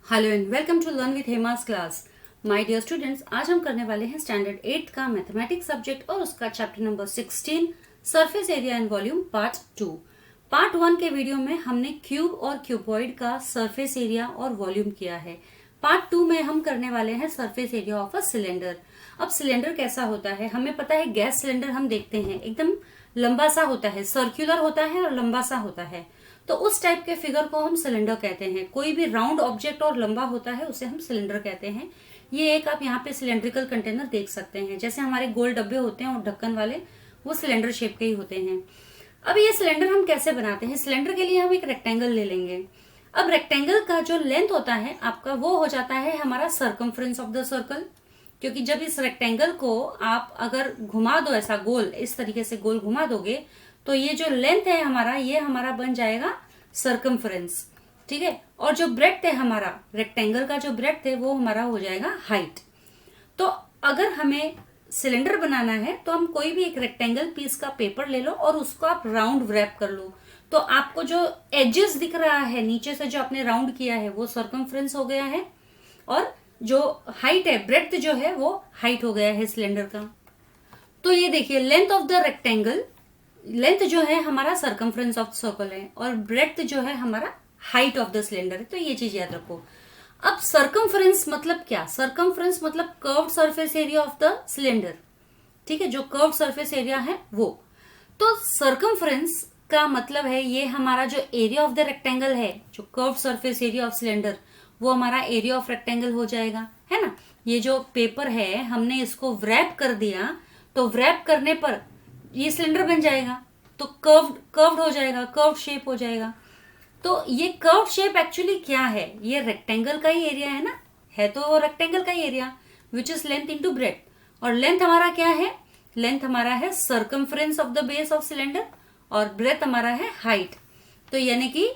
Hello and welcome to learn with Hema's class. My dear students, आज हम करने वाले हैं स्टैंडर्ड 8 का मैथमेटिक्स सब्जेक्ट और उसका chapter number 16 surface area and volume part 2। Part 1 के वीडियो में हमने क्यूब और क्यूबॉइड का सरफेस एरिया और वॉल्यूम किया है। पार्ट 2 में हम करने वाले हैं surface area of a cylinder. अब सिलेंडर कैसा होता है, हमें पता है गैस सिलेंडर हम देखते हैं एकदम लंबा सा होता है, सर्कुलर होता है और लंबा सा होता है। तो उस टाइप के फिगर को हम सिलेंडर कहते हैं। कोई भी राउंड ऑब्जेक्ट और लंबा होता है उसे हम सिलेंडर कहते हैं। ये एक आप यहाँ पे सिलेंड्रिकल कंटेनर देख सकते हैं, जैसे हमारे गोल डब्बे होते हैं और ढक्कन वाले, वो सिलेंडर शेप के ही होते हैं। अब ये सिलेंडर हम कैसे बनाते हैं, सिलेंडर के लिए हम एक रेक्टेंगल ले लेंगे। अब रेक्टेंगल का जो लेंथ होता है आपका, वो हो जाता है हमारा सर्कमफ्रेंस ऑफ द सर्कल। क्योंकि जब इस रेक्टेंगल को आप अगर घुमा दो, ऐसा गोल इस तरीके से गोल घुमा दोगे, तो ये जो लेंथ है हमारा, ये हमारा बन जाएगा सर्कमफ्रेंस, ठीक है। और जो ब्रेड्थ है हमारा रेक्टेंगल का, जो ब्रेड्थ है वो हमारा हो जाएगा हाइट। तो अगर हमें सिलेंडर बनाना है तो हम कोई भी एक रेक्टेंगल पीस का पेपर ले लो और उसको आप राउंड रैप कर लो, तो आपको जो एजेस दिख रहा है नीचे से जो आपने राउंड किया है वो सर्कमफ्रेंस हो गया है, और जो हाइट है, ब्रेड्थ जो है वो हाइट हो गया है सिलेंडर का। तो ये देखिए, length of the rectangle, length जो है हमारा सर्कमफ्रेंस ऑफ सर्कल है, और ब्रेड्थ जो है हमारा हाइट ऑफ द सिलेंडर है। तो ये चीज याद रखो। अब सर्कमफ्रेंस मतलब क्या, सर्कमफ्रेंस मतलब curved surface area of the cylinder, ठीक है, जो कर्व्ड सरफेस एरिया है वो। तो सर्कमफ्रेंस का मतलब है ये हमारा जो एरिया ऑफ द रेक्टेंगल है, जो curved surface area of cylinder, वो हमारा एरिया ऑफ रेक्टेंगल हो जाएगा, है ना। ये जो पेपर है हमने इसको व्रैप कर दिया, तो व्रैप करने पर ये सिलेंडर बन जाएगा, तो कर्व्ड हो जाएगा, कर्व्ड शेप हो जाएगा। तो ये कर्व्ड शेप एक्चुअली क्या है, ये रेक्टेंगल का ही एरिया है ना, है तो रेक्टेंगल का ही area, which is length into breadth. और लेंथ हमारा क्या है, लेंथ हमारा है circumference of the base of cylinder, और ब्रेड्थ हमारा है हाइट। तो यानी कि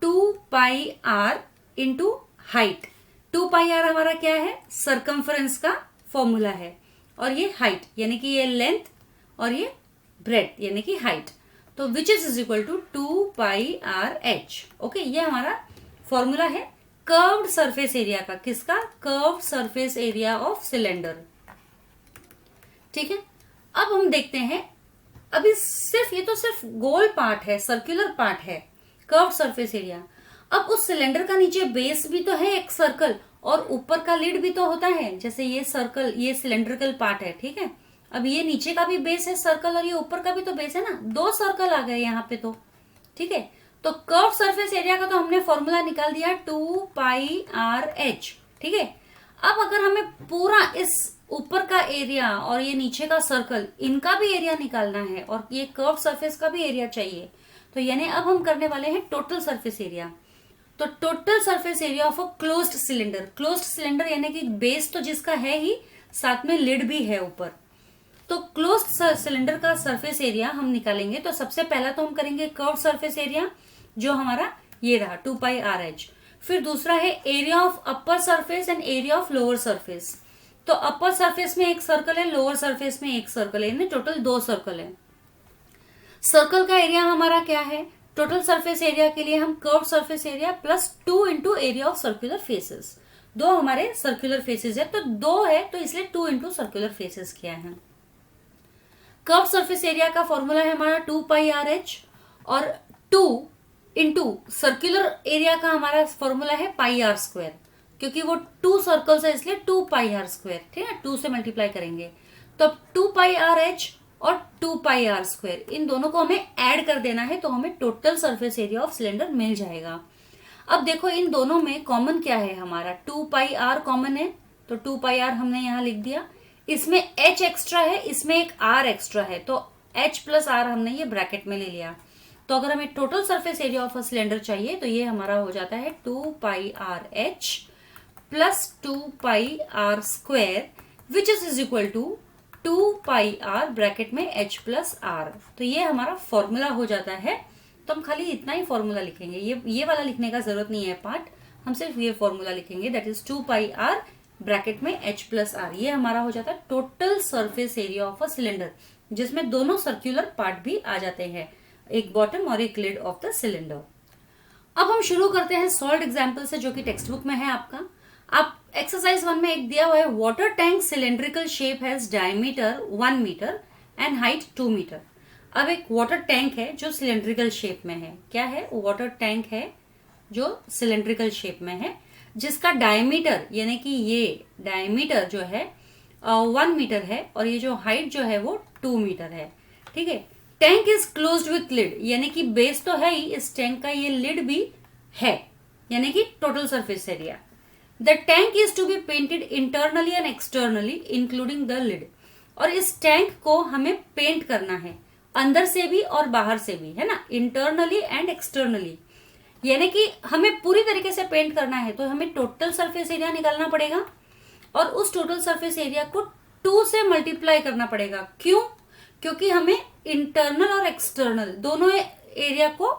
2 pi R into height. 2 pi R हमारा क्या है, सर्कमफ्रेंस का फॉर्मूला है, और ये हाइट यानी कि ये लेंथ, और ये ब्रेड्थ यानी कि हाइट। तो which is equal to 2 pi are h. Okay, ये हमारा फॉर्मूला है कर्व्ड सरफेस एरिया का। किसका, curved surface area of cylinder, ठीक है। अब हम देखते हैं, अभी सिर्फ ये तो सिर्फ गोल पार्ट है, सर्कुलर पार्ट है कर्व्ड सरफेस एरिया। अब उस सिलेंडर का नीचे बेस भी तो है एक सर्कल, और ऊपर का लिड भी तो होता है। जैसे ये सर्कल, ये सिलेंड्रिकल पार्ट है, ठीक है। अब ये नीचे का भी बेस है सर्कल, और ये ऊपर का भी तो बेस है ना, 2 सर्कल आ गए यहाँ पे, तो ठीक है। तो कर्व सरफेस एरिया का तो हमने फॉर्मूला निकाल दिया 2 पाई आर एच, ठीक है। अब अगर हमें पूरा इस ऊपर का एरिया और ये नीचे का सर्कल, इनका भी एरिया निकालना है, और ये कर्व सरफेस का भी एरिया चाहिए, तो यानी अब हम करने वाले हैं टोटल सरफेस एरिया। तो total surface area of a closed cylinder, closed cylinder यानी कि बेस तो जिसका है ही, साथ में लिड भी है ऊपर। तो क्लोज्ड सिलेंडर का सरफेस एरिया हम निकालेंगे। तो सबसे पहला तो हम करेंगे कर्व्ड सरफेस एरिया, जो हमारा ये रहा 2 पाई आर एच। फिर दूसरा है area of upper surface and area of lower surface. तो अपर सरफेस में एक सर्कल है, लोअर सरफेस में एक सर्कल है, यानी टोटल 2 सर्कल है। सर्कल का एरिया हमारा क्या है, टोटल सरफेस एरिया के लिए हम curved surface area plus 2 into area of circular faces. 2 हमारे सर्कुलर फेसेस है, तो 2 है तो इसलिए 2 इंटू सर्कुलर फेसेस किया है। कर्व सरफेस एरिया का फॉर्मूला है हमारा 2 पाई आर एच, और 2 इंटू सर्कुलर एरिया का हमारा फॉर्मूला है पाई आर स्क्वायर। क्योंकि वो 2 सर्कल्स है इसलिए 2 पाई आर स्क्वायर, ठीक है, 2 से मल्टीप्लाई करेंगे। तो अब 2 पाई आर एच और 2 पाई आर स्क्वायर, इन दोनों को हमें ऐड कर देना है, तो हमें total surface area of cylinder मिल जाएगा। अब देखो इन दोनों में कॉमन क्या है हमारा, 2 पाई आर कॉमन है, तो 2 पाई आर हमने यहां लिख दिया। इसमें h एक्स्ट्रा है, इसमें एक r एक्स्ट्रा है, तो h प्लस r हमने ये ब्रैकेट में ले लिया। तो अगर हमें total surface area of a cylinder चाहिए, तो ये हमारा हो जाता है 2 pi are H plus 2 pi R square, which is equal to 2 pi are bracket में h प्लस r। तो ये हमारा फॉर्मूला हो जाता है। तो हम खाली इतना ही फॉर्मूला लिखेंगे, ये वाला लिखने का जरूरत नहीं है पार्ट, हम सिर्फ ये फॉर्मूला लिखेंगे, that is 2 pi are bracket में h प्लस आर। ये हमारा हो जाता है total surface area of a cylinder, जिसमें दोनों सर्कुलर पार्ट भी आ जाते हैं, एक बॉटम और एक लिड ऑफ द सिलेंडर। अब हम शुरू करते हैं सॉल्व एग्जाम्पल से, जो कि टेक्स्ट बुक में है आपका। आप एक्सरसाइज 1 में एक दिया हुआ है, water tank cylindrical shape has diameter 1 metre and height 2 metre. अब एक वाटर टैंक है जो सिलेंड्रिकल शेप में है। क्या है? वाटर टैंक है जो सिलेंड्रिकल शेप में है, जिसका डायमीटर यानी कि ये डायमीटर जो है 1 मीटर है और ये जो हाइट जो है वो 2 मीटर है। ठीक है। Tank is closed with lid, यानी कि बेस तो है ही, इस टैंक का ये लिड भी है, यानी कि total surface area. The tank is to be painted internally and externally including the lid. और इस टैंक को हमें पेंट करना है अंदर से भी और बाहर से भी, है ना, इंटरनली एंड एक्सटर्नली, यानी कि हमें पूरी तरीके से पेंट करना है। तो हमें टोटल सरफेस एरिया निकालना पड़ेगा और उस टोटल सरफेस एरिया को 2 से मल्टीप्लाई करना पड़ेगा। क्यों? क्योंकि हमें इंटरनल और एक्सटर्नल दोनों एरिया को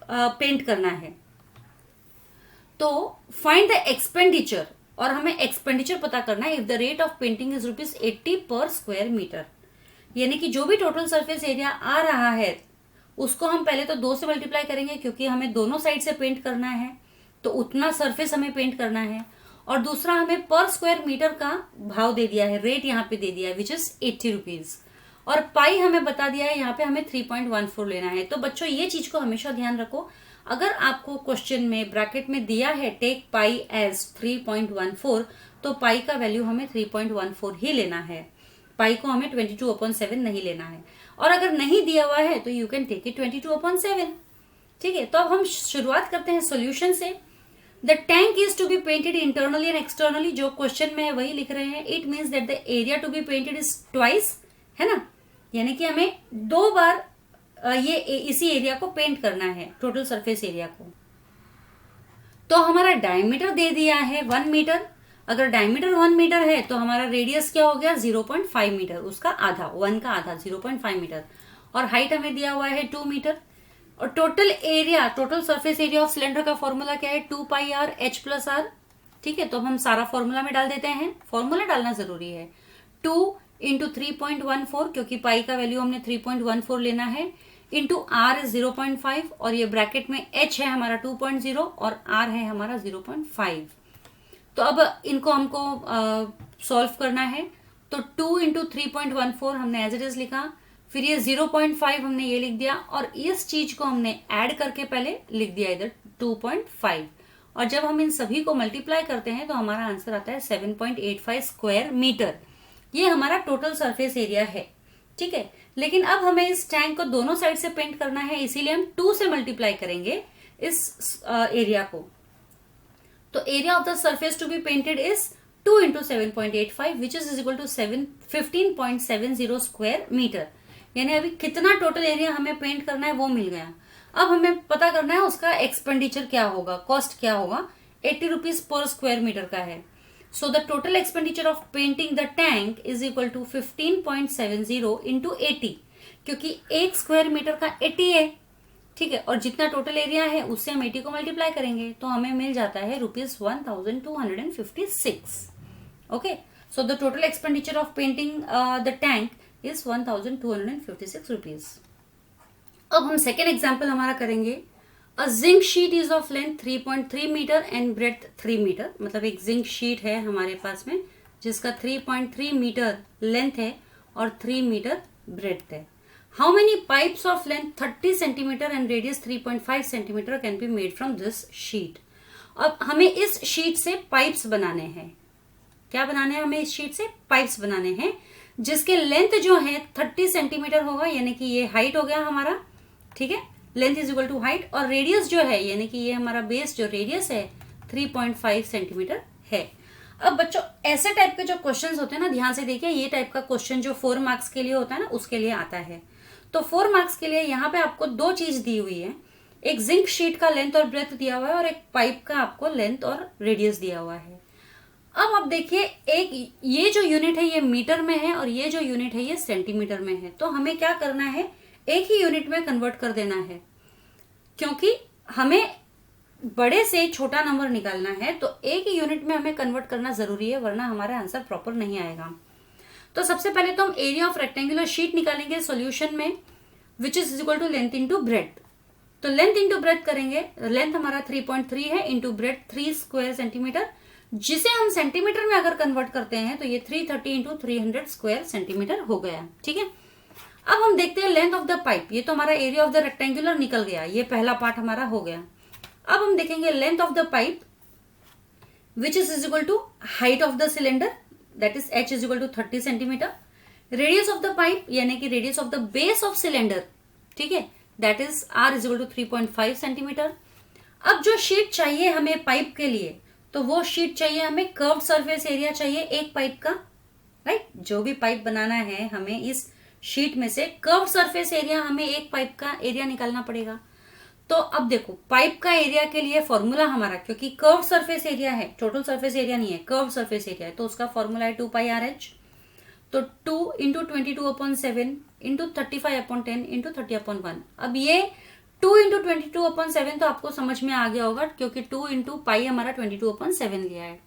पेंट करना है। तो फाइंड द एक्सपेंडिचर, और हमें एक्सपेंडिचर पता करना है। If the rate of painting is ₹80 पर स्क्वायर मीटर, यानी कि जो भी टोटल सरफेस एरिया आ रहा है उसको हम पहले तो 2 से मल्टीप्लाई करेंगे, क्योंकि हमें दोनों साइड से पेंट करना है, तो उतना सरफेस हमें पेंट करना है। और दूसरा, हमें पर स्क्वायर मीटर का भाव दे दिया है, रेट यहाँ पे दे दिया है, विच इज ₹80। और पाई हमें बता दिया है, यहाँ पे हमें 3.14 लेना है। तो बच्चों ये चीज को हमेशा ध्यान रखो, अगर आपको क्वेश्चन में ब्रैकेट में दिया है टेक पाई एज 3.14, तो पाई का वैल्यू हमें 3.14 ही लेना है। पाई को हमें 22/7 नहीं लेना है। और अगर नहीं दिया हुआ है तो यू कैन टेक इट 22/7। ठीक है। तो अब हम शुरुआत करते हैं सॉल्यूशन से। The tank is to be painted internally and externally, जो क्वेश्चन में है वही लिख रहे हैं। It means that the area to be painted is twice, है ना, यानी कि हमें 2 बार ये इसी एरिया को पेंट करना है, टोटल सरफेस एरिया को। तो हमारा डायमीटर दे दिया है 1 मीटर। अगर डायमीटर 1 मीटर है तो हमारा रेडियस क्या हो गया? 0.5 मीटर, उसका आधा, 1 का आधा 0.5 मीटर। और हाइट हमें दिया हुआ है 2 मीटर। और total area, total surface area of cylinder का फॉर्मूला क्या है? 2πr h+r। ठीक है। तो हम सारा फॉर्मूला में डाल देते हैं, फॉर्मूला डालना जरूरी है। 2 इंटू 3.14, क्योंकि पाई का वैल्यू हमने 3.14 लेना है, इंटू r इज 0.5, और ये ब्रैकेट में h है हमारा 2.0 और r है हमारा 0.5। तो अब इनको हमको सॉल्व करना है। तो 2 इंटू 3.14 हमने एज इट इज लिखा, फिर ये 0.5 हमने ये लिख दिया, और इस चीज को हमने ऐड करके पहले लिख दिया इधर 2.5। और जब हम इन सभी को मल्टीप्लाई करते हैं तो हमारा आंसर आता है 7.85 स्क्वायर मीटर। ये हमारा टोटल सरफेस एरिया है। ठीक है। लेकिन अब हमें इस टैंक को दोनों साइड से पेंट करना है, इसीलिए हम 2 से मल्टीप्लाई करेंगे इस एरिया को। तो area of the surface to be painted is 2 into 7.85 which is equal to 15.70 square metre. यानी अभी कितना टोटल एरिया हमें पेंट करना है वो मिल गया। अब हमें पता करना है उसका एक्सपेंडिचर क्या होगा, कॉस्ट क्या होगा। ₹80 पर स्क्वायर मीटर का है। So the total expenditure of painting the tank is equal to 15.70 into 80, क्योंकि 1 स्क्वायर मीटर का 80 है। ठीक है। और जितना टोटल एरिया है उससे हम 80 को मल्टीप्लाई करेंगे तो हमें मिल जाता है ₹1256। Okay. So the total expenditure of painting the tank is ₹1256। अब हम सेकेंड एग्जाम्पल हमारा करेंगे। A zinc sheet is of length 3.3 metre and breadth 3 metre. मतलब एक जिंक शीट है हमारे पास में जिसका 3.3 मीटर लेंथ है और 3 मीटर ब्रेड्थ है। How many pipes of length 30 centimetre and radius 3.5 centimetre can be made from this sheet? अब हमें इस शीट से पाइप्स बनाने हैं। क्या बनाने हैं? हमें इस शीट से पाइप्स बनाने हैं जिसके लेंथ जो है 30 सेंटीमीटर होगा, यानी कि ये हाइट हो गया हमारा। ठीक है। Length is equal to height, और रेडियस जो है यानी कि ये हमारा बेस जो रेडियस है 3.5 सेंटीमीटर है। अब बच्चों ऐसे टाइप के जो क्वेश्चंस होते हैं ना, ध्यान से देखिए, ये टाइप का क्वेश्चन जो 4 मार्क्स के लिए होता है ना उसके लिए आता है। तो 4 मार्क्स के लिए यहाँ पे आपको 2 चीज दी हुई है, एक जिंक शीट का लेंथ और ब्रेथ दिया हुआ है और एक पाइप का आपको लेंथ और रेडियस दिया हुआ है। अब आप देखिए, एक ये जो यूनिट है ये मीटर में है और ये जो यूनिट है ये सेंटीमीटर में है। तो हमें क्या करना है, एक ही यूनिट में कन्वर्ट कर देना है, क्योंकि हमें बड़े से छोटा नंबर निकालना है तो एक ही यूनिट में हमें कन्वर्ट करना जरूरी है, वरना हमारा आंसर प्रॉपर नहीं आएगा। तो सबसे पहले तो हम एरिया ऑफ रेक्टेंगुलर शीट निकालेंगे सॉल्यूशन में, which is equal to length into breadth. तो लेंथ इंटू ब्रेथ करेंगे, लेंथ हमारा 3.3 है इंटू ब्रेथ 3 स्क्वायर सेंटीमीटर, जिसे हम सेंटीमीटर में अगर कन्वर्ट करते हैं तो ये 330 इंटू 300 स्क्वायर सेंटीमीटर हो गया। ठीक है, अब हम देखते हैं लेंथ ऑफ द पाइप। ये तो हमारा एरिया ऑफ द रेक्टेंगुलर निकल गया, ये पहला पार्ट हमारा हो गया। अब हम देखेंगे length of the pipe which is equal to height of the cylinder, that is h is equal to 30 centimetre, radius of the pipe यानी कि radius of the base of cylinder, ठीक है, that is r is equal to 3.5 centimetre. अब जो sheet चाहिए हमें pipe के लिए, तो वो शीट चाहिए हमें, कर्व्ड सरफेस एरिया चाहिए एक पाइप का, राइट। जो भी पाइप बनाना है हमें इस शीट में से कर्व्ड सरफेस एरिया, हमें एक पाइप का एरिया निकालना पड़ेगा। तो अब देखो पाइप का एरिया के लिए फॉर्मूला हमारा, क्योंकि कर्व्ड सरफेस एरिया है, टोटल सरफेस एरिया नहीं है, कर्व्ड सरफेस एरिया है, तो उसका फॉर्मूला है 2πRh। तो 2 इंटू 22/7 इंटू 35/10 इंटू 30/1। अब ये 2 इंटू 22/7 तो आपको समझ में आ गया होगा, क्योंकि 2 इंटू पाई हमारा 22/7 लिया है।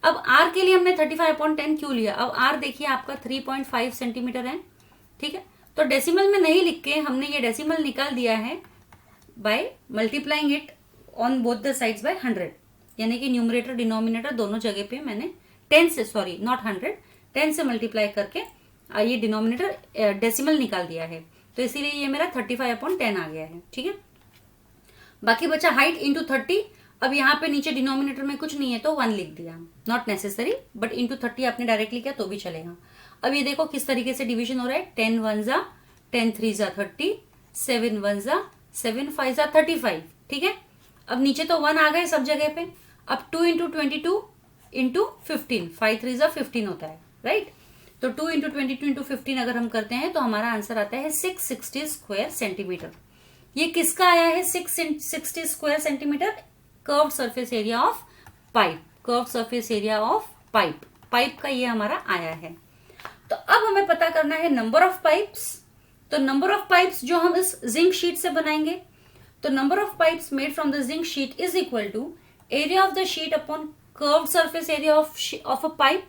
अब r के लिए हमने 35/10 क्यों लिया? अब r देखिए आपका 3.5 सेंटीमीटर है, ठीक है। तो डेसिमल में नहीं लिख के हमने ये डेसिमल निकाल दिया है by multiplying it on both the sides by 100, यानी कि न्यूमरेटर डिनोमिनेटर दोनों जगह पे मैंने 10 से, सॉरी नॉट 100, 10 से मल्टीप्लाई करके ये डिनोमिनेटर डेसिमल निकाल दिया है, तो इसीलिए ये मेरा 35/10 आ गया है। ठीक है, बाकी बचा हाइट इंटू 30। अब यहाँ पे नीचे डिनोमिनेटर में कुछ नहीं है तो 1 लिख दिया, नॉट नेसेसरी, बट इंटू 30 आपने डायरेक्टली किया तो भी चलेगा। अब ये देखो किस तरीके से डिवीजन हो रहा है, 10 1 जा 10 3 जा 30, 7 1 जा 7 5 जा 35। ठीक है, अब नीचे तो 1 आ गए सब जगह पे। अब 2 इंटू 22 इंटू 15, 5 3 जा 15 होता है, राइट। तो 2 इंटू 22 इंटू 15 अगर हम करते हैं तो हमारा आंसर आता है 660 स्क्वायर सेंटीमीटर। ये किसका आया है 660 square centimetre? Curved surface area of pipe, curved surface area of pipe, pipe का ये हमारा आया है। तो अब हमें पता करना है नंबर ऑफ पाइप्स। तो नंबर ऑफ पाइप्स जो हम इस जिंक शीट से बनाएंगे, तो number of pipes made from the zinc sheet is equal to area of the sheet upon curved surface area of a pipe.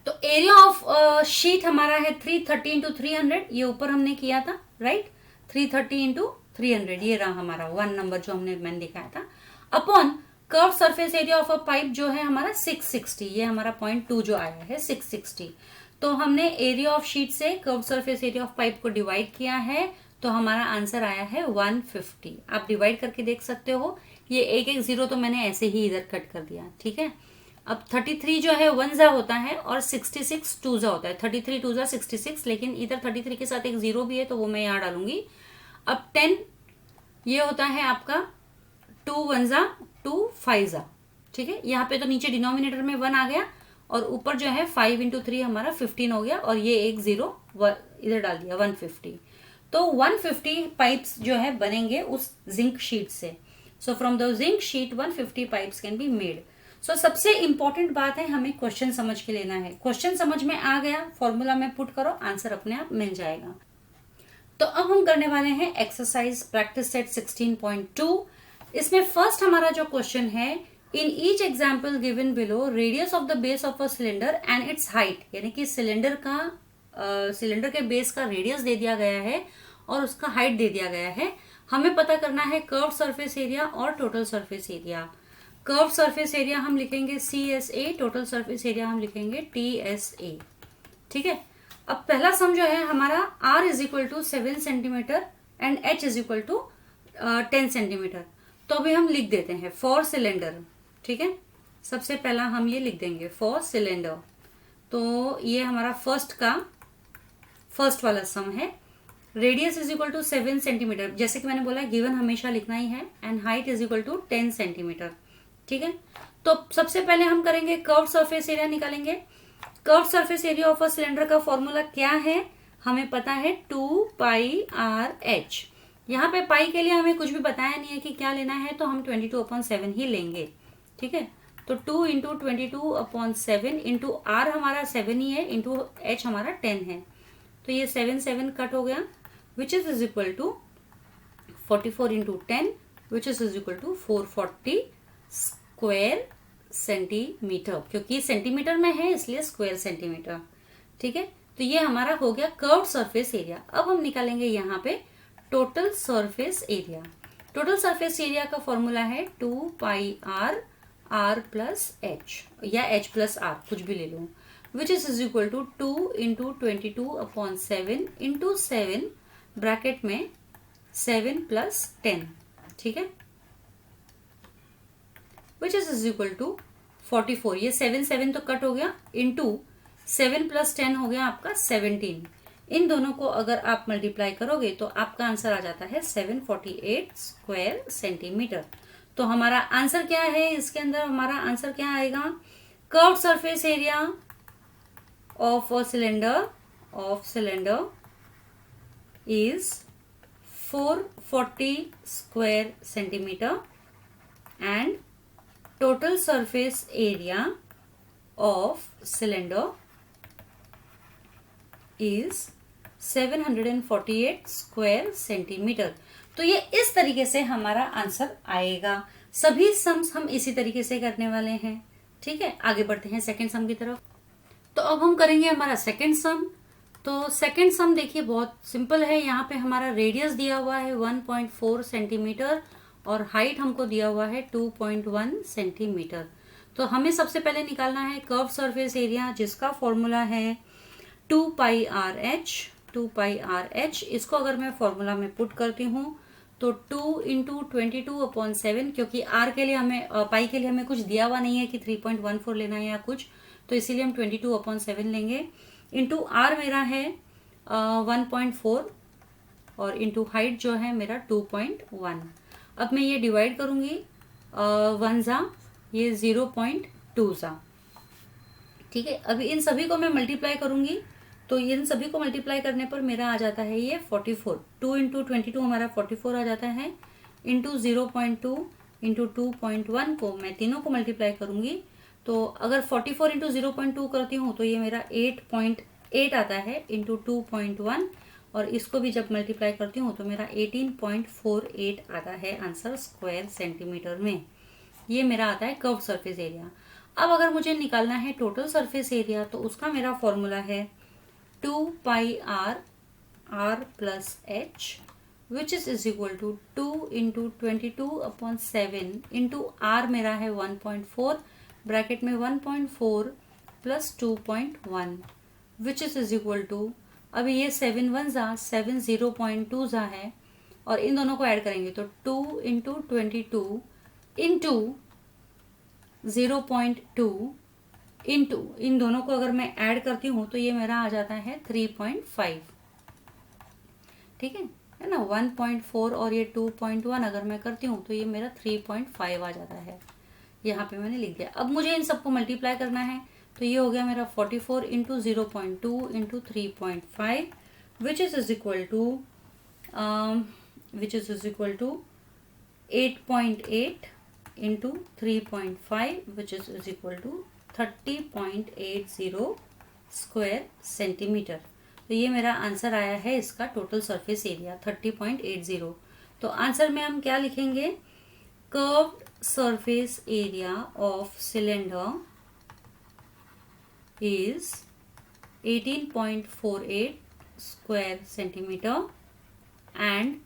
तो एरिया ऑफ शीट हमारा है 330 इंटू 300, ये ऊपर हमने किया था, राइट। 330 इंटू 300 ये रहा हमारा 1 नंबर जो मैंने दिखाया था, upon curve surface area of a pipe जो है हमारा 660, ये हमारा 0.2 जो आया है 660। तो हमने एरिया ऑफ शीट से curve surface area of pipe को डिवाइड किया है, तो हमारा आंसर आया है 150। आप डिवाइड करके देख सकते हो, ये एक एक जीरो तो मैंने ऐसे ही इधर कट कर दिया, ठीक है। अब 33 जो है 1 जा होता है और 66 2 जा होता है, 33 2 जा 66, लेकिन इधर 33 के साथ एक जीरो भी है तो वो मैं यहाँ डालूंगी। अब 10 ये होता है आपका 2 1 जा 2 5 जा, ठीक है। यहाँ पे तो नीचे डिनोमिनेटर में 1 आ गया और ऊपर जो है 5 इंटू 3 हमारा 15 हो गया और ये एक जीरो इधर डाल दिया 150। तो 150 पाइप्स जो है बनेंगे उस जिंक शीट से। So from the zinc sheet 150 pipes can be made. So सबसे इंपॉर्टेंट बात है हमें क्वेश्चन समझ के लेना है। क्वेश्चन समझ में आ गया, फॉर्मूला में पुट करो, आंसर अपने आप मिल जाएगा। तो अब हम करने वाले हैं एक्सरसाइज प्रैक्टिस सेट 16.2। इसमें फर्स्ट हमारा जो क्वेश्चन है, in each example given below radius of the base of a cylinder and it's height, यानी कि सिलेंडर के बेस का रेडियस दे दिया गया है और उसका हाइट दे दिया गया है। हमें पता करना है कर्व सरफेस एरिया और total surface area. Curve surface area हम लिखेंगे CSA, टोटल सरफेस एरिया हम लिखेंगे TSA, ठीक है। अब पहला सम जो है हमारा R is equal to 7 centimetre and H is equal to 10 centimetre. तो अभी हम लिख देते हैं फॉर सिलेंडर, ठीक है। सबसे पहला हम ये लिख देंगे फॉर सिलेंडर। तो ये हमारा फर्स्ट वाला सम है। Radius is equal to 7 centimetre, जैसे कि मैंने बोला गिवन हमेशा लिखना ही है, and height is equal to 10 centimetre, ठीक है। तो सबसे पहले हम करेंगे कर्व सरफेस एरिया निकालेंगे। Curve surface area of a cylinder का फॉर्मूला क्या है, हमें पता है 2πRh। यहाँ पे पाई के लिए हमें कुछ भी बताया नहीं है कि क्या लेना है, तो हम 22/7 ही लेंगे, ठीक है। तो 2 इंटू 22/7 इंटू R हमारा 7 ही है, इंटू H हमारा 10 है। तो ये 7 7 कट हो गया, which is equal to 44 into 10 which is equal to 440 square centimetre, क्योंकि सेंटीमीटर में है इसलिए स्क्वायर सेंटीमीटर, ठीक है। तो ये हमारा हो गया कर्व्ड सरफेस एरिया। अब हम निकालेंगे यहाँ पे total surface area. Total surface area का फॉर्मूला है 2 pi R R plus H या एच प्लस आर, कुछ भी ले लो, which is equal to 2 into 22/7 into 7 bracket में 7 प्लस 10, ठीक है, विच इज इक्वल टू 44। ये 7 तो कट हो गया, इंटू 7 प्लस 10 हो गया आपका 17। इन दोनों को अगर आप मल्टीप्लाई करोगे तो आपका आंसर आ जाता है 748 स्क्वायर सेंटीमीटर। तो हमारा आंसर क्या है, इसके अंदर हमारा आंसर क्या आएगा, curved surface area of a cylinder is 440 square centimetre and total surface area of cylinder is 748 square centimetre. तो ये इस तरीके से हमारा आंसर आएगा। सभी सम्स हम इसी तरीके से करने वाले हैं, ठीक है। आगे बढ़ते हैं सेकंड सम की तरफ। तो अब हम करेंगे हमारा सेकंड सम। तो सेकंड सम देखिए बहुत सिंपल है। यहाँ पे हमारा रेडियस दिया हुआ है 1.4 सेंटीमीटर और हाइट हमको दिया हुआ है 2.1 सेंटीमीटर। तो हमें सबसे पहले निकालना है कर्व सरफेस एरिया, जिसका फॉर्मूला है 2 पाई आर एच। इसको अगर मैं फॉर्मूला में पुट करती हूँ तो 2 इंटू 22/7, क्योंकि आर के लिए हमें पाई के लिए हमें कुछ दिया हुआ नहीं है कि 3.14 लेना है या कुछ, तो इसीलिए हम 22/7 लेंगे। इंटू आर मेरा है 1.4 और इंटू हाइट जो है मेरा 2.1। अब मैं ये डिवाइड करूंगी 1 जा, ये 0.2 जा, ठीक है। अभी इन सभी को मैं मल्टीप्लाई करूंगी तो इन सभी को मल्टीप्लाई करने पर मेरा आ जाता है ये 44। 2 इंटू 22 हमारा 44 आ जाता है, इंटू 0.2 इंटू 2.1 को मैं तीनों को मल्टीप्लाई करूंगी तो अगर 44 इंटू 0.2 करती हूँ तो ये मेरा 8.8 आता है, इंटू 2.1 और इसको भी जब मल्टीप्लाई करती हूँ तो मेरा 18.48 आता है आंसर स्क्वायर सेंटीमीटर में। ये मेरा आता है कर्व सरफेस एरिया। अब अगर मुझे निकालना है टोटल सरफेस एरिया तो उसका मेरा फॉर्मूला है 2 pi R plus H, which is equal to 2 into 22/7 into R मेरा है 1.4, ब्रैकेट में 1.4 plus 2.1, which is equal to, अभी ये 7 1 जा 7 0.2 जा है और इन दोनों को ऐड करेंगे तो 2 इंटू 22 इंटू 0.2 इंटू इन दोनों को अगर मैं ऐड करती हूँ तो ये मेरा आ जाता है 3.5, ठीक है ना। 1.4 और ये 2.1 अगर मैं करती हूँ तो ये मेरा 3.5 आ जाता है। यहाँ पे मैंने लिख दिया। अब मुझे इन सबको मल्टीप्लाई करना है तो ये हो गया मेरा 44 into 0.2 into 3.5, which is equal to 8.8 into 3.5, which is equal to 30.80 square centimetre. तो ये मेरा आंसर आया है इसका टोटल सरफेस एरिया 30.80। तो आंसर में हम क्या लिखेंगे, curved surface area of cylinder is 18.48 square centimeter and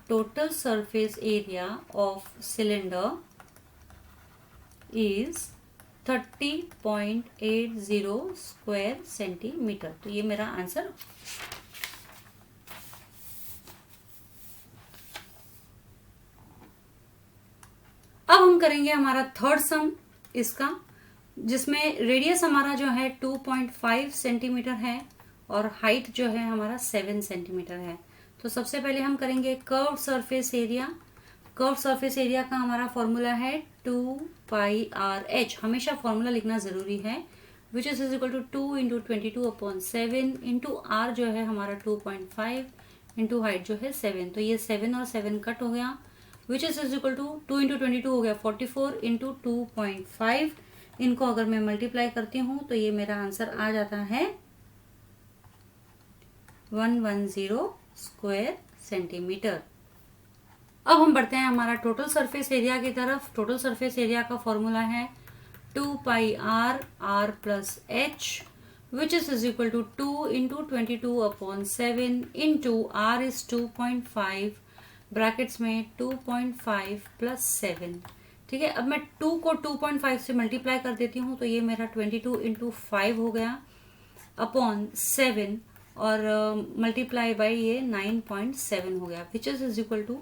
total surface area of cylinder is 30.80 square centimeter। तो ये मेरा आंसर। अब हम करेंगे हमारा थर्ड सम इसका, जिसमें रेडियस हमारा जो है 2.5 सेंटीमीटर है और हाइट जो है हमारा 7 सेंटीमीटर है। तो सबसे पहले हम करेंगे curve surface area. Curve surface area का हमारा फॉर्मूला है 2 पाई आर एच, हमेशा फॉर्मूला लिखना जरूरी है, which is equal to 2 into 22/7 into r जो है हमारा 2.5 इंटू हाइट जो है 7। तो ये 7 और 7 कट हो गया, which is equal to 2 into 22 हो गया 44 इंटू 2.5। इनको अगर मैं मल्टीप्लाई करती हूँ तो ये मेरा आंसर आ जाता है 110 स्क्वायर सेंटीमीटर। अब हम बढ़ते हैं हमारा टोटल सरफेस एरिया की तरफ। टोटल सरफेस एरिया का फॉर्मूला है 2 pi R plus H, which is equal to 2 into 22/7 into R is 2.5 brackets में 2.5 प्लस 7। ठीक है, अब मैं 2 को 2.5 से मल्टीप्लाई कर देती हूँ तो ये मेरा 22 इंटू 5 हो गया अपॉन 7 और मल्टीप्लाई बाई ये 9.7 हो गया, which is equal to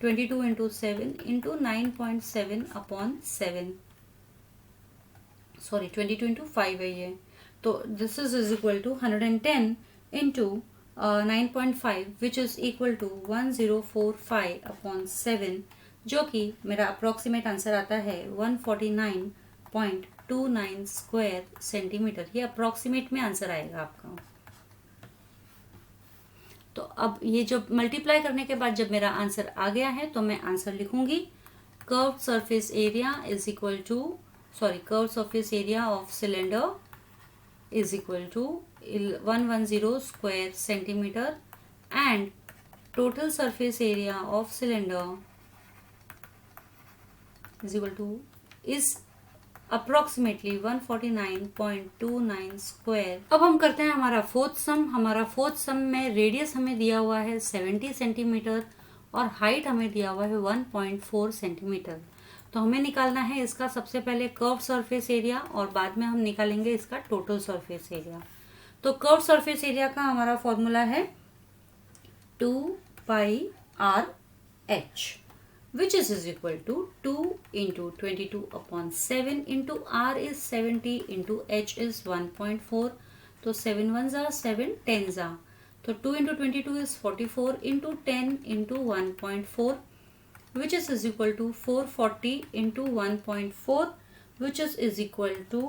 22 into 7 into 9.7 upon 7, sorry 22 into 5 है ये, तो this is equal to 110 into 9.5 which is equal to 1045 upon 7, जो कि मेरा अप्रोक्सीमेट आंसर आता है 149.29 स्क्वायर सेंटीमीटर। ये अप्रोक्सीमेट में आंसर आएगा आपका। तो अब ये जो मल्टीप्लाई करने के बाद जब मेरा आंसर आ गया है तो मैं आंसर लिखूंगी curve surface area is equal to curve surface area of cylinder is equal to 110 square centimetre and total surface area of cylinder is equal to is approximately 149.29 square. अब हम करते हैं हमारा फोर्थ सम। हमारा फोर्थ सम में radius हमें दिया हुआ है 70 सेंटीमीटर और हाइट हमें दिया हुआ है 1.4 सेंटीमीटर। तो हमें निकालना है इसका सबसे पहले कर्व सरफेस एरिया और बाद में हम निकालेंगे इसका टोटल सरफेस एरिया। तो कर्व सरफेस एरिया का हमारा फॉर्मूला है 2πr/h which is equal to 2 into 22 upon 7 into r is 70 into h is 1.4, तो 7 1s are 7 10s are, तो 2 into 22 is 44 into 10 into 1.4 which is equal to 440 into 1.4 which is equal to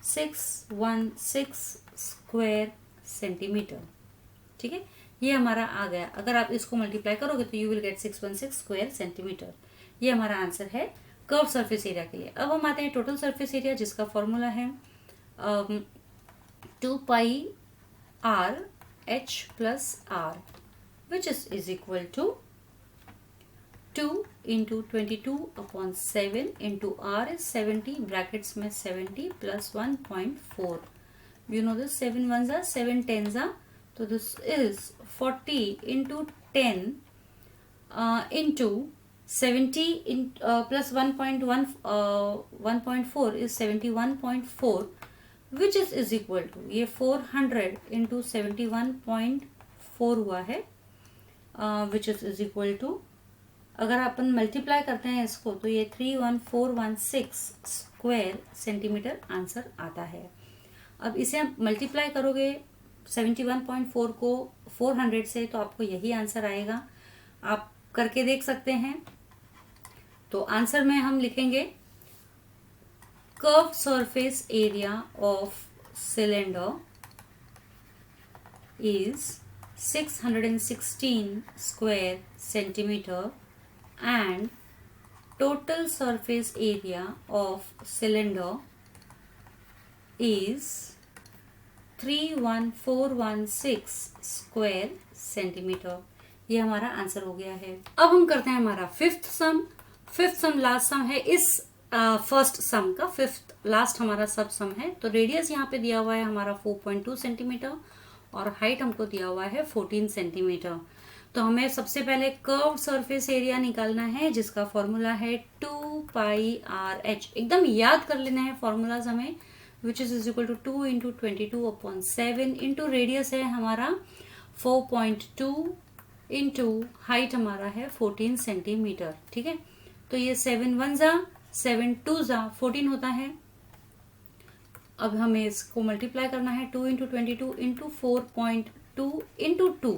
616 square centimetre. ठीक है, ये हमारा आ गया। अगर आप इसको मल्टीप्लाई करोगे तो you will get 616 square centimetre. ये हमारा आंसर है कर्व सरफेस एरिया के लिए। अब हम आते हैं टोटल सरफेस एरिया जिसका फॉर्मूला है 2πr/h plus r which is equal to 2 into 22 upon 7 into r is 70 brackets में 70 plus 1.4। You know this 7 1s are 7 10s are, so this is 40 into 10 into 70 plus 1.4 is 71.4 which is equal to ये 400 into 71.4 हुआ है which is equal to, अगर अपन multiply करते हैं इसको तो ये 31416 स्क्वायर सेंटीमीटर आंसर आता है। अब इसे आप मल्टीप्लाई करोगे 71.4 को 400 से तो आपको यही आंसर आएगा। आप करके देख सकते हैं। तो आंसर में हम लिखेंगे curve surface area of cylinder is 616 square centimetre and total surface area of cylinder is 31416 square centimetre. ये हमारा आंसर हो गया है। अब हम करते हैं हमारा fifth sum. Fifth sum last sum है इस फर्स्ट सम का, फिफ्थ लास्ट हमारा सब सम है। तो रेडियस यहाँ पे दिया हुआ है हमारा 4.2 सेंटीमीटर और हाइट हमको दिया हुआ है 14 सेंटीमीटर। तो हमें सबसे पहले कर्व सरफेस एरिया निकालना है जिसका फॉर्मूला है 2πr/h। एकदम याद कर लेना है फॉर्मूलाज हमें, which is equal to 2 into 22 upon 7 into radius है हमारा 4.2 into हाइट हमारा है 14 सेंटीमीटर। ठीक है, तो ये 7 1s are 7 2s are 14 होता है। अब हमें इसको मल्टीप्लाई करना है 2 into 22 into 4.2 into 2।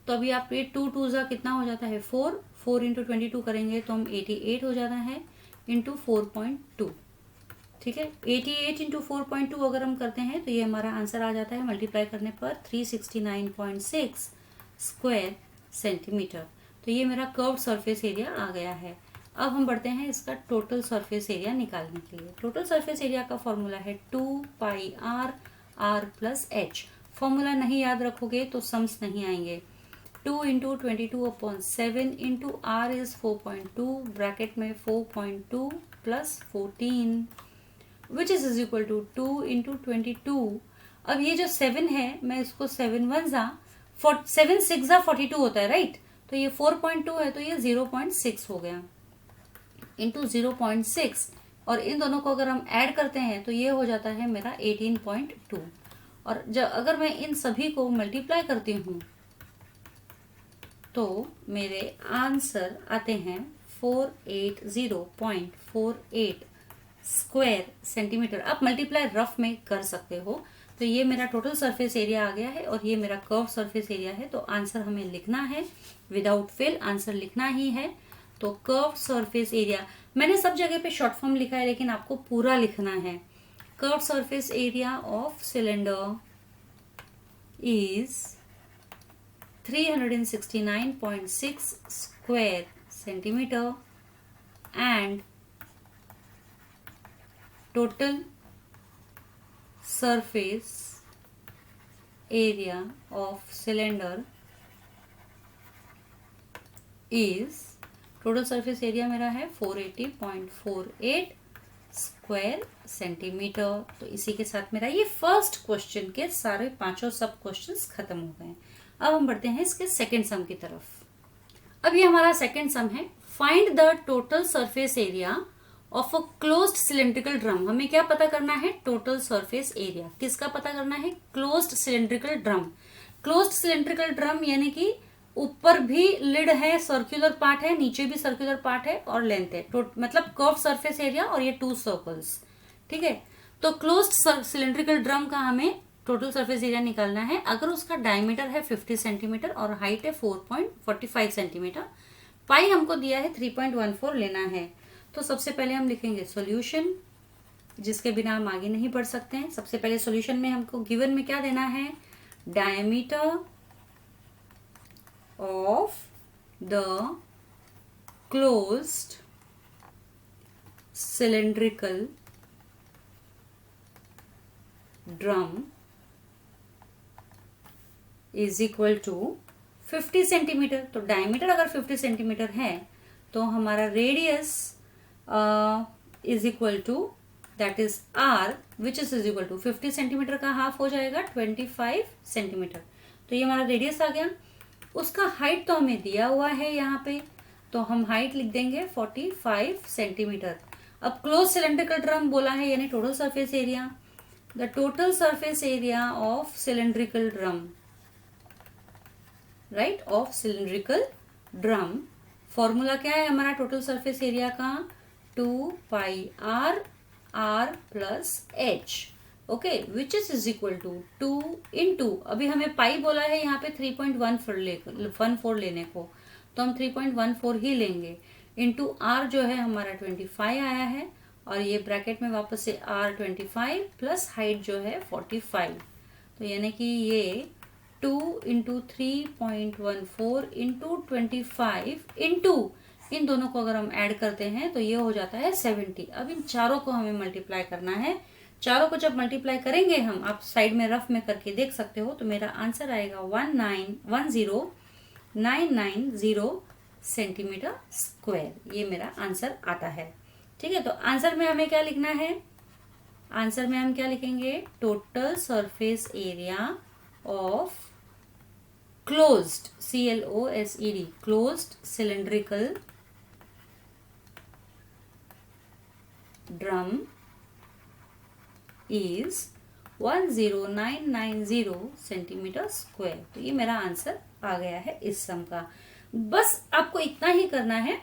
तो अभी आप ये 2 2s are कितना हो जाता है 4 4 into 22 करेंगे तो हम 88 हो जाता है into 4.2। ठीक है, 88 इंटू 4.2 अगर हम करते हैं तो ये हमारा आंसर आ जाता है मल्टीप्लाई करने पर 369.6 स्क्वायर सेंटीमीटर। तो ये मेरा कर्व सरफेस एरिया आ गया है। अब हम बढ़ते हैं इसका टोटल सरफेस एरिया निकालने के लिए। टोटल सरफेस एरिया का फॉर्मूला है 2πr/r प्लस h। फॉर्मूला नहीं याद रखोगे तो सम्स नहीं आएंगे। 2 into 22 upon 7 into r is 4.2 bracket में 4.2 plus 14 which is equal to 2 into 22। अब ये जो 7 है मैं इसको 7 1s are 7 6s are 42 होता है राइट। तो ये 4.2 है तो ये 0.6 हो गया इंटू 0.6, और इन दोनों को अगर हम ऐड करते हैं तो ये हो जाता है मेरा 18.2। और जब अगर मैं इन सभी को मल्टीप्लाई करती हूँ तो मेरे आंसर आते हैं 480.48 स्क्वायर सेंटीमीटर। आप मल्टीप्लाई रफ में कर सकते हो। तो ये मेरा टोटल सरफेस एरिया आ गया है और ये मेरा कर्व सरफेस एरिया है। तो आंसर हमें लिखना है, विदाउट फेल आंसर लिखना ही है। तो कर्व सरफेस एरिया मैंने सब जगह पे शॉर्ट फॉर्म लिखा है, लेकिन आपको पूरा लिखना है। Curve surface area of cylinder is 369.6 square centimeter and total surface area of cylinder is, total surface area मेरा है 480.48 स्क्वायर सेंटीमीटर। तो इसी के साथ मेरा ये फर्स्ट क्वेश्चन के सारे पांचों सब क्वेश्चंस खत्म हो गए। अब हम बढ़ते हैं इसके सेकंड सम की तरफ। अब ये हमारा सेकंड सम है, find the total surface area of a closed cylindrical drum. हमें क्या पता करना है? Total surface area. किसका पता करना है? Closed cylindrical drum. Closed cylindrical drum यानी कि ऊपर भी लिड है, सर्कुलर पार्ट है, नीचे भी सर्कुलर पार्ट है और लेंथ है, मतलब कर्व सरफेस एरिया और ये 2 सर्कल्स। ठीक है, तो क्लोज्ड सिलेंड्रिकल ड्रम का हमें टोटल सरफेस एरिया निकालना है। अगर उसका डायमीटर है 50 सेंटीमीटर और हाइट है 4.45 सेंटीमीटर, पाई हमको दिया है 3.14 लेना है। तो सबसे पहले हम लिखेंगे सॉल्यूशन, जिसके बिना हम आगे नहीं बढ़ सकते हैं। सबसे पहले सॉल्यूशन में हमको गिवन में क्या देना है? Diameter of the closed cylindrical drum is equal to 50 centimetre. तो डायमीटर अगर 50 सेंटीमीटर है तो हमारा radius is equal to, that is r, which is equal to 50 centimetre का हाफ हो जाएगा 25 सेंटीमीटर। तो ये हमारा रेडियस आ गया। उसका हाइट तो हमें दिया हुआ है यहाँ पे, तो हम हाइट लिख देंगे 45 सेंटीमीटर। अब क्लोज सिलेंड्रिकल ड्रम बोला है यानी total surface area, the total surface area of cylindrical drum, right, of cylindrical drum. Formula क्या है हमारा टोटल सरफेस एरिया का? 2 pi R R plus H, okay, which is equal to 2 into, अभी हमें पाई बोला है यहाँ पे 3.14 लेने को, तो हम 3.14 ही लेंगे, इंटू आर जो है हमारा 25 आया है, और ये ब्रैकेट में वापस से आर 25 प्लस हाइट जो है 45। तो यानी कि ये 2 इंटू 3.14 इंटू 25 इंटू इन दोनों को अगर हम ऐड करते हैं तो ये हो जाता है 70। अब इन चारों को हमें मल्टीप्लाई करना है। चारों को जब मल्टीप्लाई करेंगे हम, आप साइड में रफ में करके देख सकते हो, तो मेरा आंसर आएगा 10990 सेंटीमीटर स्क्वायर। ये मेरा आंसर आता है। ठीक है, तो आंसर में हमें क्या लिखना है? आंसर में हम क्या लिखेंगे? Total surface area of closed, CLOSED, closed cylindrical drum is 10990 centimetre square. तो ये मेरा आंसर आ गया है इस सम का। बस आपको इतना ही करना है,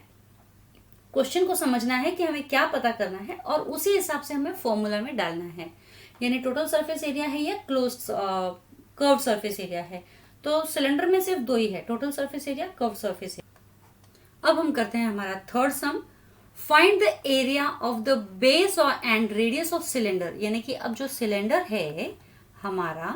क्वेश्चन को समझना है कि हमें क्या पता करना है और उसी हिसाब से हमें फॉर्मूला में डालना है। यानी टोटल सरफेस एरिया है या क्लोज्ड कर्व सरफेस एरिया है, तो सिलेंडर में सिर्फ 2 ही है, total surface area, curve surface area. अब हम करते हैं हमारा third some, find the area of the base और एंड रेडियस ऑफ सिलेंडर। यानी कि अब जो सिलेंडर है हमारा,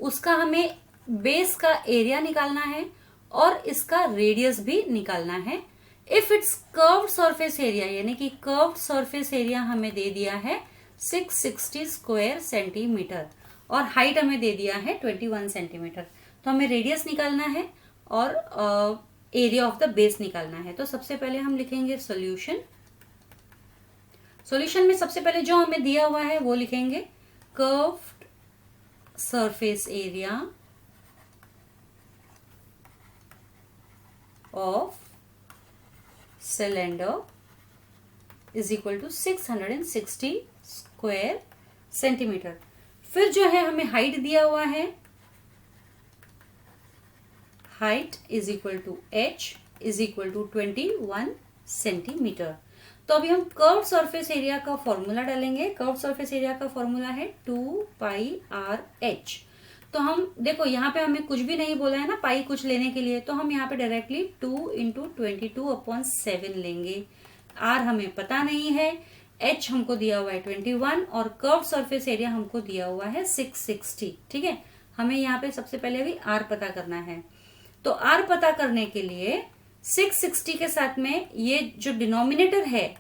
उसका हमें बेस का एरिया निकालना है और इसका रेडियस भी निकालना है। If it's curve surface area, यानी कि कर्व सरफेस एरिया हमें दे दिया है 660 स्क्वायर सेंटीमीटर और हाइट हमें दे दिया है 21 सेंटीमीटर। तो हमें रेडियस निकालना है और एरिया ऑफ द बेस निकालना है। तो सबसे पहले हम लिखेंगे सॉल्यूशन। सॉल्यूशन में सबसे पहले जो हमें दिया हुआ है वो लिखेंगे curved surface area of cylinder is equal to 660 square centimetre. फिर जो है हमें हाइट दिया हुआ है, height is equal to h is equal to 21 centimetre. तो अभी हम कर्व सरफेस एरिया का फॉर्मूला डालेंगे। कर्व सरफेस एरिया का फॉर्मूला है 2πr/h। तो हम देखो यहाँ पे हमें कुछ भी नहीं बोला है ना पाई कुछ लेने के लिए, तो हम यहाँ पे डायरेक्टली 2 × 22/7 लेंगे। r हमें पता नहीं है, h हमको दिया हुआ है 21 और कर्व सरफेस एरिया हमको दिया हुआ है 660। ठीक है, हमें यहाँ पे सबसे पहले अभी r पता करना है। तो r पता करने के लिए 660 के साथ में ये जो डिनोमिनेटर है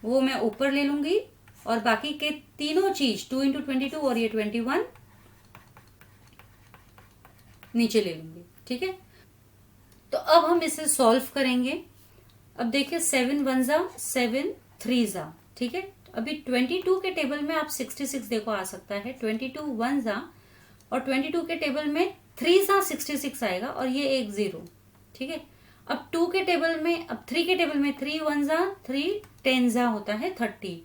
वो मैं ऊपर ले लूंगी और बाकी के तीनों चीज 2 × 22 और ये 21 नीचे ले लूंगी। ठीक है, तो अब हम इसे सॉल्व करेंगे। अब देखिए 7 1 जा 7 3 जा। ठीक है, अभी 22 के टेबल में आप 66 देखो आ सकता है, 22 1 जा और 22 के टेबल में 3 जा 66 आएगा और ये एक 0। ठीक है, अब 2 के टेबल में, अब 3 के टेबल में 3 1 जा 3 10 जा होता है 30।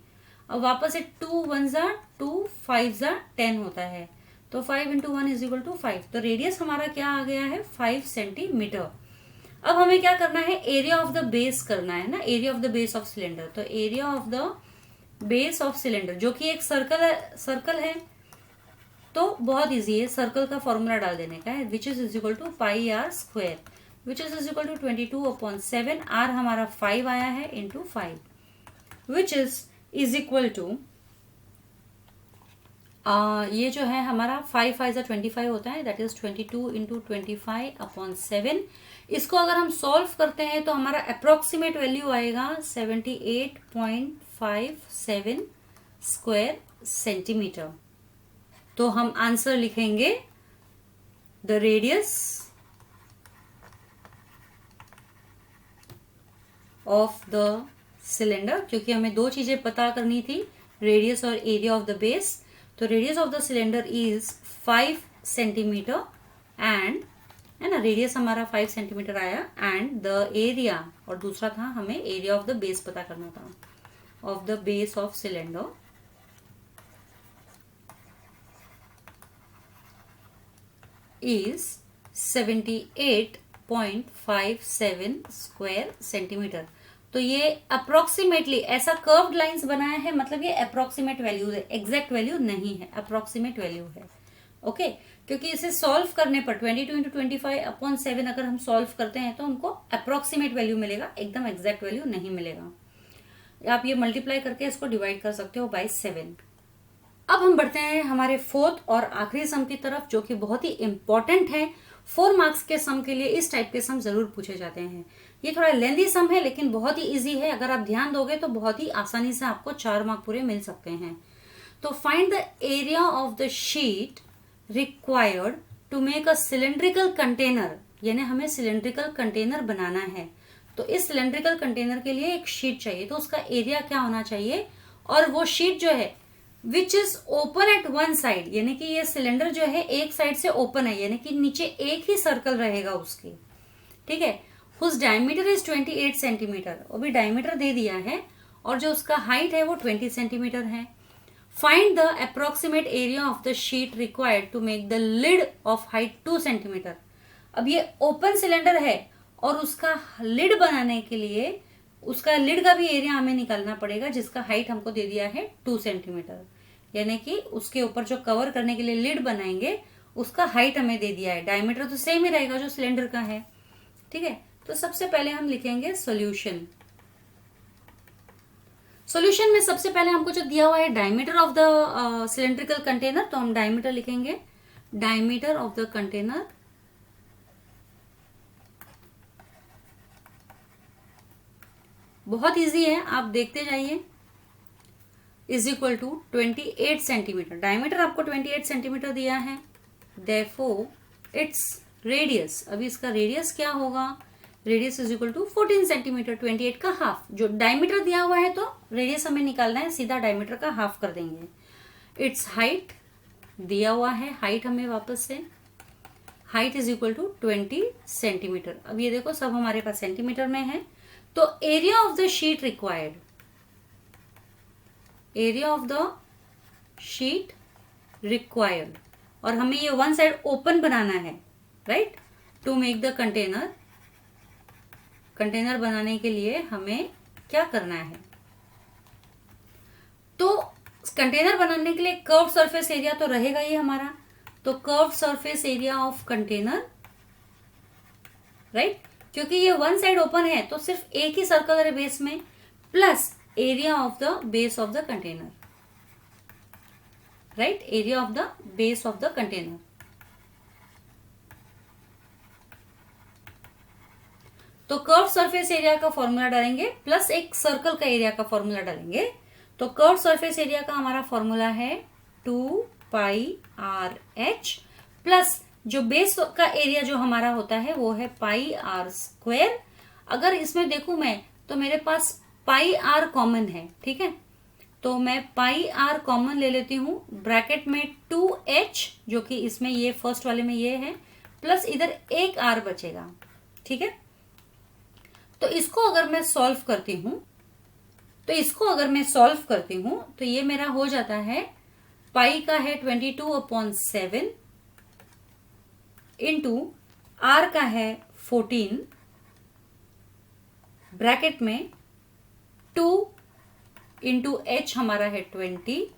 अब वापस से 2 1 जा 2 5 जा 10 होता है, तो 5 × 1 इज इक्वल टू 5। तो रेडियस हमारा क्या आ गया है 5 सेंटीमीटर। अब हमें क्या करना है, एरिया ऑफ द बेस करना है ना, area of the base of cylinder. तो area of the base of cylinder जो कि एक सर्कल है तो बहुत इजी है, सर्कल का फॉर्मूला डाल देने का है, which is equal to πr², which is equal to 22/7। r हमारा 5 आया है into 5, which is equal to ये जो है हमारा 5 5 जा 25 होता है, दैट इज 22 × 25/7। इसको अगर हम सॉल्व करते हैं तो हमारा अप्रोक्सीमेट वैल्यू आएगा 78.57 स्क्वायर सेंटीमीटर। तो हम आंसर लिखेंगे the radius of the cylinder, क्योंकि हमें दो चीजें पता करनी थी, रेडियस और एरिया ऑफ द बेस। तो radius of the cylinder is 5 centimetre and, है ना, रेडियस हमारा 5 सेंटीमीटर आया एंड द एरिया, और दूसरा था हमें एरिया ऑफ द बेस पता करना था, of the base of cylinder is 78.57 square centimetre. तो ये अप्रोक्सीमेटली ऐसा कर्व्ड लाइंस बनाया है, मतलब ये अप्रोक्सीमेट वैल्यू है, एग्जैक्ट वैल्यू नहीं है, अप्रोक्सीमेट वैल्यू है। ओके, क्योंकि इसे सॉल्व करने पर 22 × 25/7 अगर हम सॉल्व करते हैं तो हमको अप्रोक्सीमेट वैल्यू मिलेगा, एकदम एग्जैक्ट वैल्यू नहीं मिलेगा। आप ये मल्टीप्लाई करके इसको डिवाइड कर सकते हो बाय 7। अब हम बढ़ते हैं हमारे फोर्थ और आखिरी सम की तरफ, जो कि बहुत ही इंपॉर्टेंट है। 4 मार्क्स के सम के लिए इस टाइप के सम जरूर पूछे जाते हैं। ये थोड़ा लेंदी सम है लेकिन बहुत ही इजी है, अगर आप ध्यान दोगे तो बहुत ही आसानी से आपको 4 मार्क पूरे मिल सकते हैं। तो find the area of the sheet required to make a cylindrical container, यानी हमें सिलेंड्रिकल कंटेनर बनाना है। तो इस सिलेंड्रिकल कंटेनर के लिए एक शीट चाहिए, तो उसका एरिया क्या होना चाहिए, और वो शीट जो है which is open at one side, यानी कि ये सिलेंडर जो है एक साइड से ओपन है, यानी कि नीचे एक ही सर्कल रहेगा उसके। ठीक है, हुज डायमीटर इज 28 सेंटीमीटर, अभी डायमीटर दे दिया है, और जो उसका हाइट है वो 20 सेंटीमीटर है। Find the approximate area of the sheet required to make the lid of height 2 centimetre. अब ये ओपन सिलेंडर है और उसका लिड बनाने के लिए उसका लिड का भी एरिया हमें निकालना पड़ेगा, जिसका हाइट हमको दे दिया है 2 सेंटीमीटर, यानी कि उसके ऊपर जो कवर करने के लिए लिड बनाएंगे उसका हाइट हमें दे दिया है। डायमीटर तो सेम ही रहेगा जो सिलेंडर का है। ठीक है, तो सबसे पहले हम लिखेंगे सॉल्यूशन। सॉल्यूशन में सबसे पहले हमको जो दिया हुआ है diameter of the cylindrical container, तो हम डायमीटर लिखेंगे, डायमीटर ऑफ द कंटेनर बहुत इजी है, आप देखते जाइए, is equal to 28 centimetre. Diameter आपको 28 सेंटीमीटर दिया है, देयरफॉर इट्स रेडियस, अभी इसका रेडियस क्या होगा, radius is equal to 14 centimetre, 28 का हाफ। जो डायमीटर दिया हुआ है तो रेडियस हमें निकालना है, सीधा डायमीटर का हाफ कर देंगे। इट्स हाइट दिया हुआ है, हाइट हमें वापस से height is equal to 20 centimetre. अब ये देखो सब हमारे पास सेंटीमीटर में है, तो area of the sheet required, area of the sheet required, और हमें ये वन साइड ओपन बनाना है, right, to make the container. Container बनाने के लिए हमें क्या करना है, तो कंटेनर बनाने के लिए कर्व सरफेस एरिया तो रहेगा ही हमारा, तो curve surface area of container, right, क्योंकि ये वन साइड ओपन है तो सिर्फ एक ही सर्कल है बेस में, plus area of the base of the container, right, area of the base of the container. तो कर्व सरफेस एरिया का फॉर्मूला डालेंगे प्लस एक सर्कल का एरिया का फॉर्मूला डालेंगे, तो कर्व सरफेस एरिया का हमारा फॉर्मूला है 2πr/h, प्लस जो बेस का एरिया जो हमारा होता है वो है πr²। अगर इसमें देखूं मैं तो मेरे पास πr कॉमन है, ठीक है, तो मैं πr कॉमन ले लेती हूं, ब्रैकेट में 2h जो कि इसमें ये फर्स्ट वाले में ये है, प्लस इधर एक r बचेगा, ठीक है। तो इसको अगर मैं सॉल्व करती हूं, तो ये मेरा हो जाता है, पाई का है 22/7 इंटू आर का है 14, ब्रैकेट में 2 इंटू एच हमारा है 20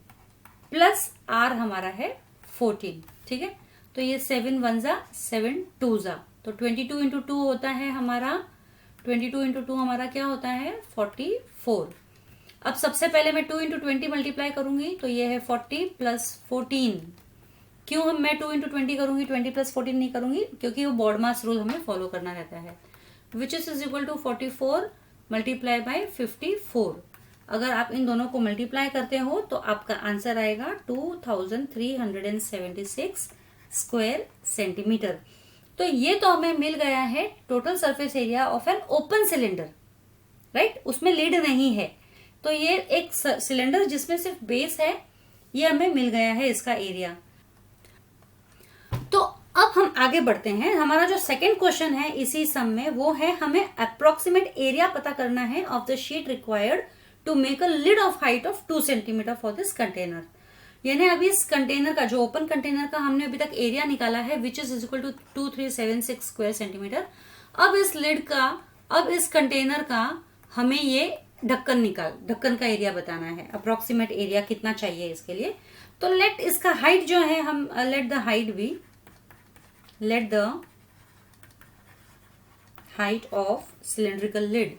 प्लस आर हमारा है 14, ठीक है। तो ये 7 1 जा 7 2 जा, तो 22 इंटू 2 होता है हमारा, 22 इंटू 2 हमारा क्या होता है 44। अब सबसे पहले मैं 2 इंटू 20 मल्टीप्लाई करूंगी, तो ये है 40 प्लस 14। क्यों हम मैं 2 इंटू 20 करूंगी, 20 प्लस 14 नहीं करूंगी, क्योंकि वो बॉड मास रूल हमें फॉलो करना रहता है, which is equal to 44 multiply by 54। अगर आप इन दोनों को मल्टीप्लाई करते हो तो आपका आंसर आएगा 2376 स्क्वायर सेंटीमीटर। तो ये तो हमें मिल गया है total surface area of an open cylinder, right, उसमें लिड नहीं है, तो ये एक सिलेंडर जिसमें सिर्फ बेस है, ये हमें मिल गया है इसका एरिया। तो अब हम आगे बढ़ते हैं, हमारा जो सेकंड क्वेश्चन है इसी सम में वो है हमें अप्रोक्सीमेट एरिया पता करना है of the sheet required to make a lid of height of 2 centimetre for this container. यानी अभी इस कंटेनर का जो ओपन कंटेनर का हमने अभी तक एरिया निकाला है which is equal to 2376 square centimetre. अब इस लिड का, अब इस कंटेनर का हमें ये ढक्कन का एरिया बताना है, अप्रोक्सीमेट एरिया कितना चाहिए इसके लिए। तो लेट इसका हाइट जो है हम let the height of cylindrical lid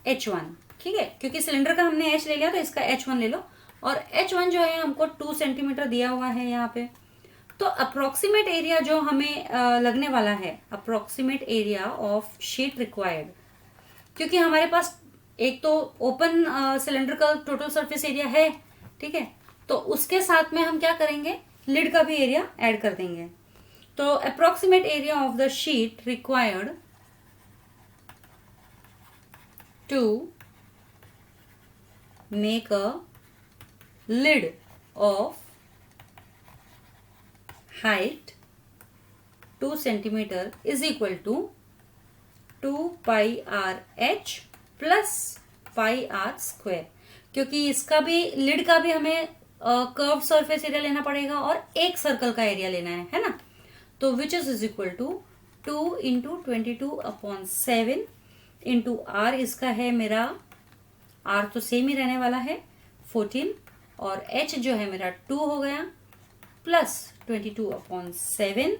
h1, ठीक है, क्योंकि सिलेंडर का हमने h ले लिया तो इसका h1 ले लो, और h1 जो है हमको 2 सेंटीमीटर दिया हुआ है यहाँ पे। तो अप्रोक्सीमेट एरिया जो हमें लगने वाला है, approximate area of sheet required, क्योंकि हमारे पास एक तो ओपन सिलेंडर का टोटल सरफेस एरिया है, ठीक है, तो उसके साथ में हम क्या करेंगे, लिड का भी एरिया ऐड कर देंगे। तो approximate area of the sheet required to make a lid of height 2 centimeter is equal to 2πr/h plus πr², क्योंकि इसका भी लिड का भी हमें कर्व सरफेस एरिया लेना पड़ेगा और एक सर्कल का एरिया लेना है ना, तो which is equal to 2 into 22/7 into r, इसका है मेरा आर तो सेम ही रहने वाला है 14, और एच जो है मेरा 2 हो गया, plus 22/7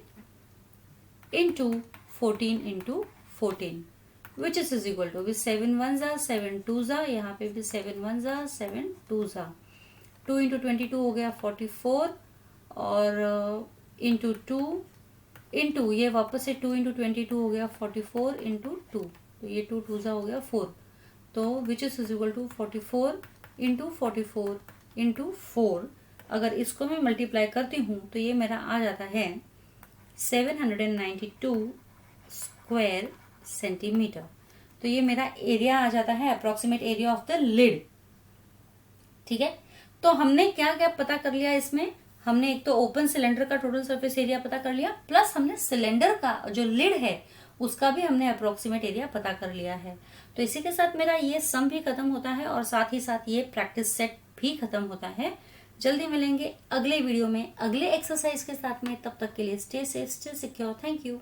into 14 into 14 which is equal to 7 1 जा 7 2 जा, यहाँ पे भी 7 1 जा 7 2 जा, 2 इंटू 22 हो गया 44, और इंटू 2 इंटू ये वापस से 2 इंटू 22 हो गया 44 इंटू 2, तो ये 2 2 जा हो गया 4, तो which is equal to 44 into 44 into 4। अगर इसको मैं मल्टीप्लाई करती हूँ तो ये मेरा आ जाता है 792 स्क्वायर सेंटीमीटर। तो ये मेरा एरिया आ जाता है, approximate area of the lid, ठीक है, तो हमने क्या क्या पता कर लिया इसमें, हमने एक तो ओपन सिलेंडर का टोटल सरफेस एरिया पता कर लिया, प्लस हमने सिलेंडर का जो लिड है उसका भी हमने अप्रोक्सीमेट एरिया पता कर लिया है। तो इसी के साथ मेरा ये सम भी खत्म होता है और साथ ही साथ ये प्रैक्टिस सेट भी खत्म होता है। जल्दी मिलेंगे अगले वीडियो में अगले एक्सरसाइज के साथ में, तब तक के लिए stay safe, stay secure, thank you.